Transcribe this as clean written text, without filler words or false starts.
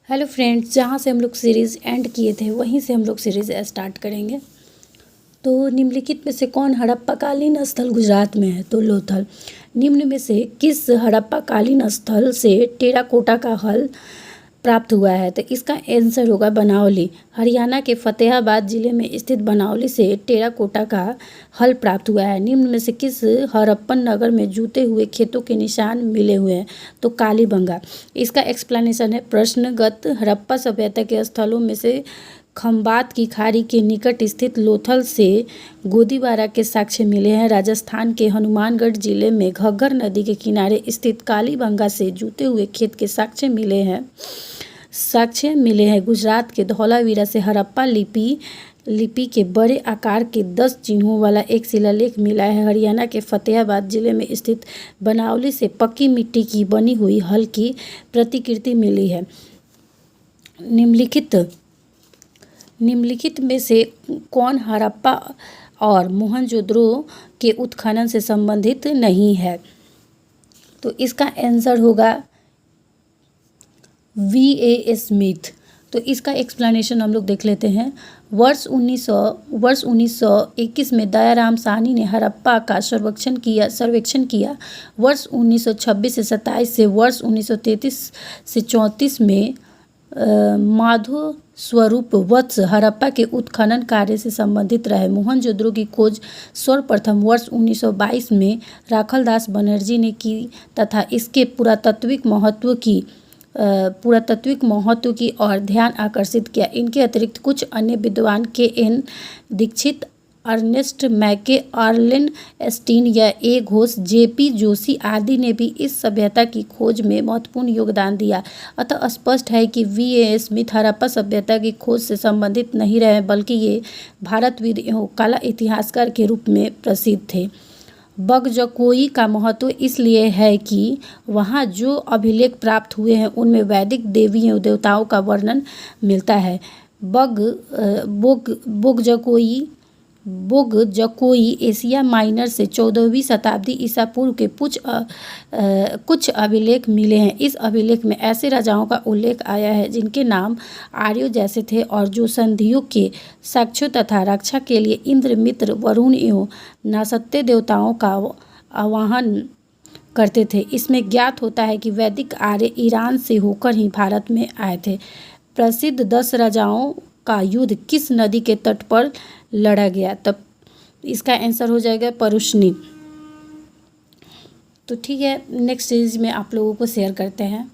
Hello friends, जहाँ से हम लोग सीरीज़ एंड किए थे वहीं से हम लोग सीरीज़ स्टार्ट करेंगे। तो निम्नलिखित में से कौन हड़प्पाकालीन स्थल गुजरात में है? तो लोथल। निम्न में से किस हड़प्पाकालीन स्थल से टेराकोटा का हल प्राप्त हुआ है? तो इसका आंसर होगा बनावली। हरियाणा के फतेहाबाद जिले में स्थित बनावली से टेराकोटा का हल प्राप्त हुआ है। निम्न में से किस हड़प्पन नगर में जूते हुए खेतों के निशान मिले हुए हैं? तो कालीबंगा। इसका एक्सप्लेनेशन है, प्रश्नगत हड़प्पा सभ्यता के स्थलों में से खंबात की खाड़ी के निकट स्थित लोथल से गोदीबारा के साक्ष्य मिले हैं। राजस्थान के हनुमानगढ़ जिले में घग्गर नदी के किनारे स्थित कालीबंगा से जूते हुए खेत के साक्ष्य मिले हैं। गुजरात के धौलावीरा से हड़प्पा लिपि के बड़े आकार के 10 चिन्हों वाला एक शिलालेख मिला है। हरियाणा के फतेहाबाद जिले में स्थित बनावली से पक्की मिट्टी की बनी हुई हल की प्रतिकृति मिली है। निम्नलिखित में से कौन हड़प्पा और मोहनजोदड़ो के उत्खनन से संबंधित नहीं है? तो इसका आंसर होगा V.A. स्मिथ। तो इसका एक्सप्लेनेशन हम लोग देख लेते हैं। वर्ष 1921 में दयाराम साहनी ने हड़प्पा का सर्वेक्षण किया। वर्ष 1926 से 27 से वर्ष 1933 से 34 में माधव स्वरूप वत्स हड़प्पा के उत्खनन कार्य से संबंधित रहे। मोहनजोदड़ो की खोज सर्वप्रथम वर्ष 1922 में राखलदास बनर्जी ने की तथा इसके पुरातात्विक महत्व की ओर ध्यान आकर्षित किया। इनके अतिरिक्त कुछ अन्य विद्वान K.N. दीक्षित, अर्नेस्ट मैके, आर्लेन एस्टीन या A. घोष, J.P. जोशी आदि ने भी इस सभ्यता की खोज में महत्वपूर्ण योगदान दिया। अतः स्पष्ट है कि V.A. स्मिथ हड़प्पा सभ्यता की खोज से संबंधित नहीं रहे, बल्कि ये भारतविद एवं कला इतिहासकार के रूप में प्रसिद्ध थे। बगजकोई का महत्व इसलिए है कि वहाँ जो अभिलेख प्राप्त हुए हैं उनमें वैदिक देवी एवं देवताओं का वर्णन मिलता है। बोगजकोई एशिया माइनर से 14वीं शताब्दी ईसा पूर्व के कुछ अभिलेख मिले हैं। इस अभिलेख में ऐसे राजाओं का उल्लेख आया है जिनके नाम आर्यों जैसे थे और जो संधियों के साक्ष्यों तथा रक्षा के लिए इंद्र, मित्र, वरुण एवं नासत्य देवताओं का आवाहन करते थे। इसमें ज्ञात होता है कि वैदिक आर्य ईरान से होकर ही भारत में आए थे। प्रसिद्ध 10 राजाओं का युद्ध किस नदी के तट पर लड़ा गया? तब इसका आंसर हो जाएगा परुष्णी। तो ठीक है, नेक्स्ट सीरीज में आप लोगों को शेयर करते हैं।